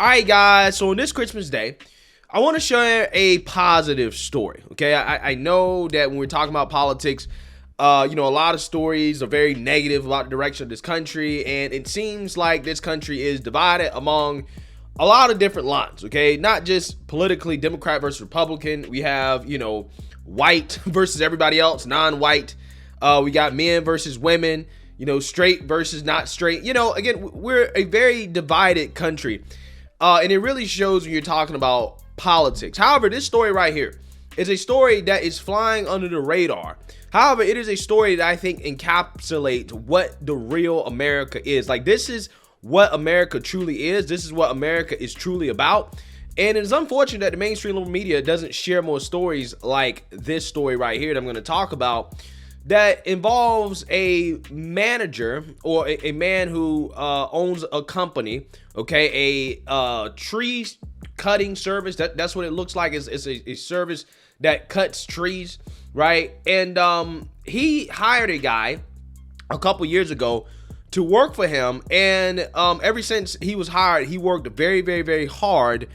All right, guys. So on this Christmas Day, I want to share a positive story. Okay, I know that when we're talking about politics, a lot of stories are very negative about the direction of this country, and it seems like this country is divided among a lot of different lines. Okay, not just politically, Democrat versus Republican. We have white versus everybody else, non-white. We got men versus women. Straight versus not straight. Again, we're a very divided country. And it really shows when you're talking about politics. However, this story right here is a story that is flying under the radar. However, it is a story that I think encapsulates what the real America is. Like, this is what America truly is. This is what America is truly about. And it's unfortunate that the mainstream media doesn't share more stories like this story right here that I'm going to talk about, that involves a manager or a man who owns a company, okay, a tree cutting service. That's what it looks like. It's a service that cuts trees, right? And he hired a guy a couple years ago to work for him, and ever since he was hired, he worked very, very, very hard,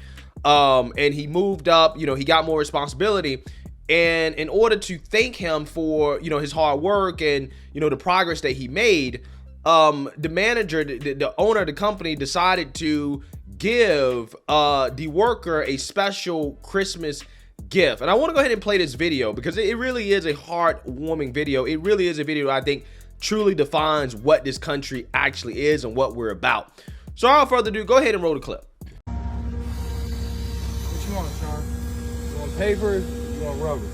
and he moved up. He got more responsibility. And in order to thank him for, his hard work and, the progress that he made, the manager, the owner of the company decided to give the worker a special Christmas gift. And I want to go ahead and play this video because it really is a heartwarming video. It really is a video that I think truly defines what this country actually is and what we're about. So without further ado, go ahead and roll the clip. What you want, Sean? You want paper? You want rubber?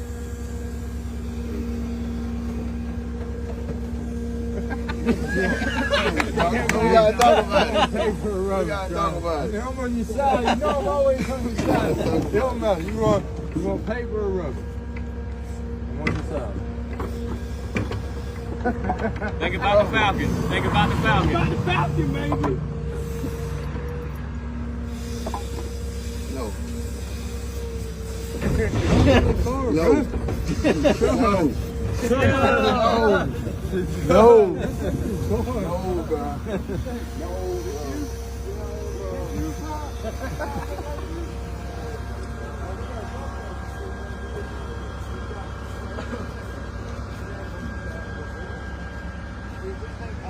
We gotta talk about it. Paper or rubber? We gotta talk about it. I'm on your side. I'm always on your side. It don't matter. You want paper or rubber? I'm on your side. Think about the Falcons. Think about the Falcons. Think about the Falcon, baby. No. No. No. No, bro.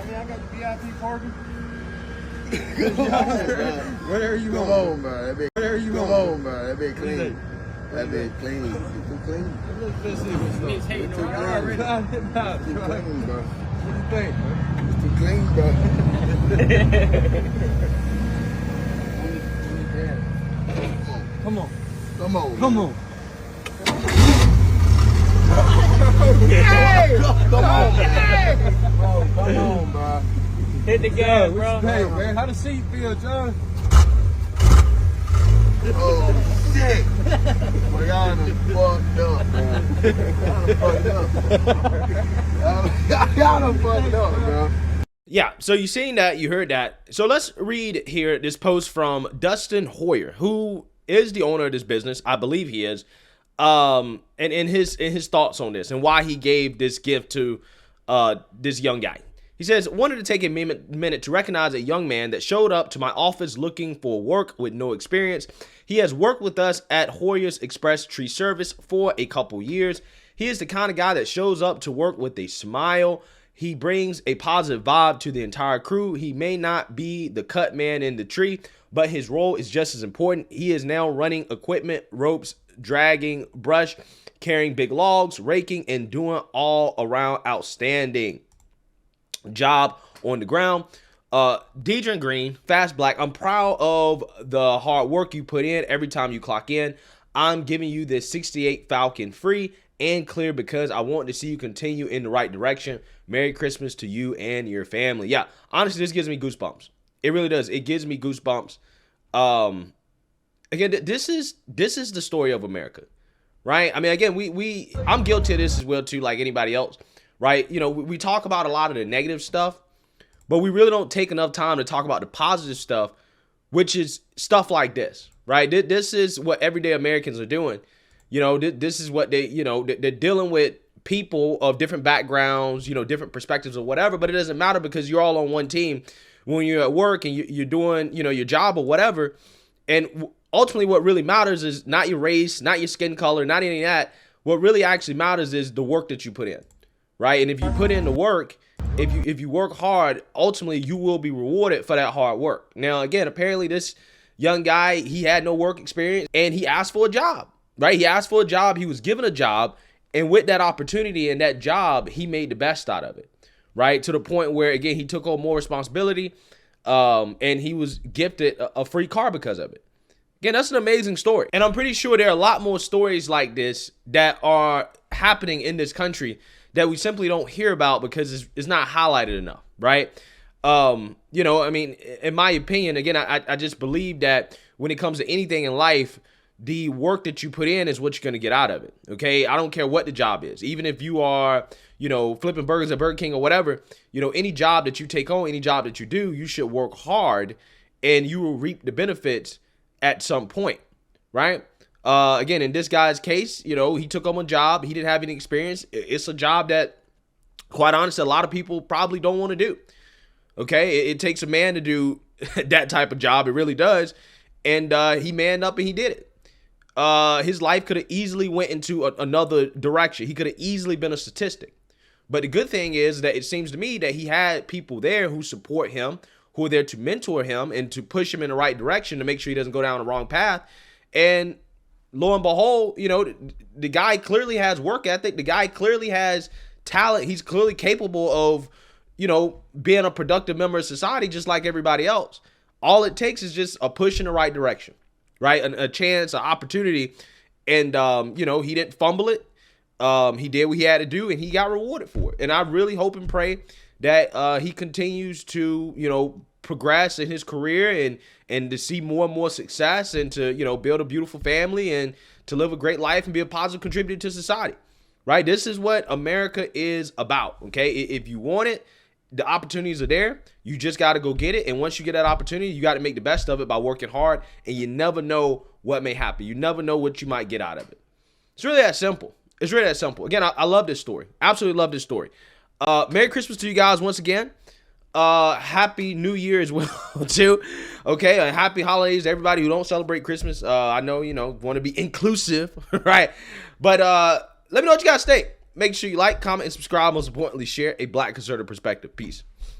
I got VIP parking. Where are you going? Come on, man. Where are you Come going? on, man. That bit clean. That bit clean. You too clean. He's hating Too on you clean. already. Too clean, bro. What do you think, man? It's too clean, bro. Come on. Come on. Come on. Hey! Come on. Oh, come on, bro. Hit the gas, bro. Hey, man, how the seat feel, John? Oh, shit. Boy, y'all done fucked up, man. Y'all done fucked up, bro. Yeah, so you seen that, you heard that. So let's read here this post from Dustin Hoyer, who is the owner of this business. I believe he is. And in his thoughts on this and why he gave this gift to this young guy. He says, wanted to take a minute to recognize a young man that showed up to my office looking for work with no experience. He has worked with us at Hoyer's Express Tree Service for a couple years. He is the kind of guy that shows up to work with a smile. He brings a positive vibe to the entire crew. He may not be the cut man in the tree, but his role is just as important. He is now running equipment, ropes, dragging, brush, carrying big logs, raking, and doing all around outstanding job on the ground. Deidre Green, Fast Black, I'm proud of the hard work you put in every time you clock in. I'm giving you this 68 Falcon free and clear because I want to see you continue in the right direction. Merry Christmas to you and your family. Yeah, honestly, this gives me goosebumps. It really does. It gives me goosebumps. Again, this is the story of America, right? I mean, again, I'm guilty of this as well too, like anybody else, right? We talk about a lot of the negative stuff, but we really don't take enough time to talk about the positive stuff, which is stuff like this, right? This is what everyday Americans are doing. This is what they're dealing with people of different backgrounds, different perspectives or whatever, but it doesn't matter because you're all on one team when you're at work and you're doing, your job or whatever. And ultimately what really matters is not your race, not your skin color, not any of that. What really actually matters is the work that you put in, right? And if you put in the work, if you work hard, ultimately you will be rewarded for that hard work. Now, again, apparently this young guy, he had no work experience and he asked for a job, right? He asked for a job. He was given a job. And with that opportunity and that job, he made the best out of it, right? To the point where, again, he took on more responsibility and he was gifted a free car because of it. Again, that's an amazing story. And I'm pretty sure there are a lot more stories like this that are happening in this country that we simply don't hear about because it's not highlighted enough, right? You know, I mean, in my opinion, again, I just believe that when it comes to anything in life, the work that you put in is what you're going to get out of it, okay? I don't care what the job is. Even if you are, you know, flipping burgers at Burger King or whatever, you know, any job that you take on, any job that you do, you should work hard and you will reap the benefits at some point, right? Again, in this guy's case, you know, he took on a job. He didn't have any experience. It's a job that, quite honestly, a lot of people probably don't want to do, okay? It takes a man to do that type of job. It really does. And he manned up and he did it. His life could have easily went into another direction. He could have easily been a statistic. But the good thing is that it seems to me that he had people there who support him, who are there to mentor him and to push him in the right direction to make sure he doesn't go down the wrong path. And lo and behold, you know, the guy clearly has work ethic. The guy clearly has talent. He's clearly capable of, you know, being a productive member of society just like everybody else. All it takes is just a push in the right direction. Right? A chance, an opportunity. And, you know, he didn't fumble it. He did what he had to do and he got rewarded for it. And I really hope and pray that he continues to, you know, progress in his career and to see more and more success and to, you know, build a beautiful family and to live a great life and be a positive contributor to society. Right? This is what America is about. Okay? If you want it, the opportunities are there. You just got to go get it. And once you get that opportunity, you got to make the best of it by working hard. And you never know what may happen. You never know what you might get out of it. It's really that simple. It's really that simple. Again, I love this story. Absolutely love this story. Merry Christmas to you guys once again. Happy New Year as well, too. Okay, happy holidays to everybody who don't celebrate Christmas. I know, you know, want to be inclusive, right? But let me know what you guys think. Make sure you like, comment, and subscribe. Most importantly, share a Black conservative perspective. Peace.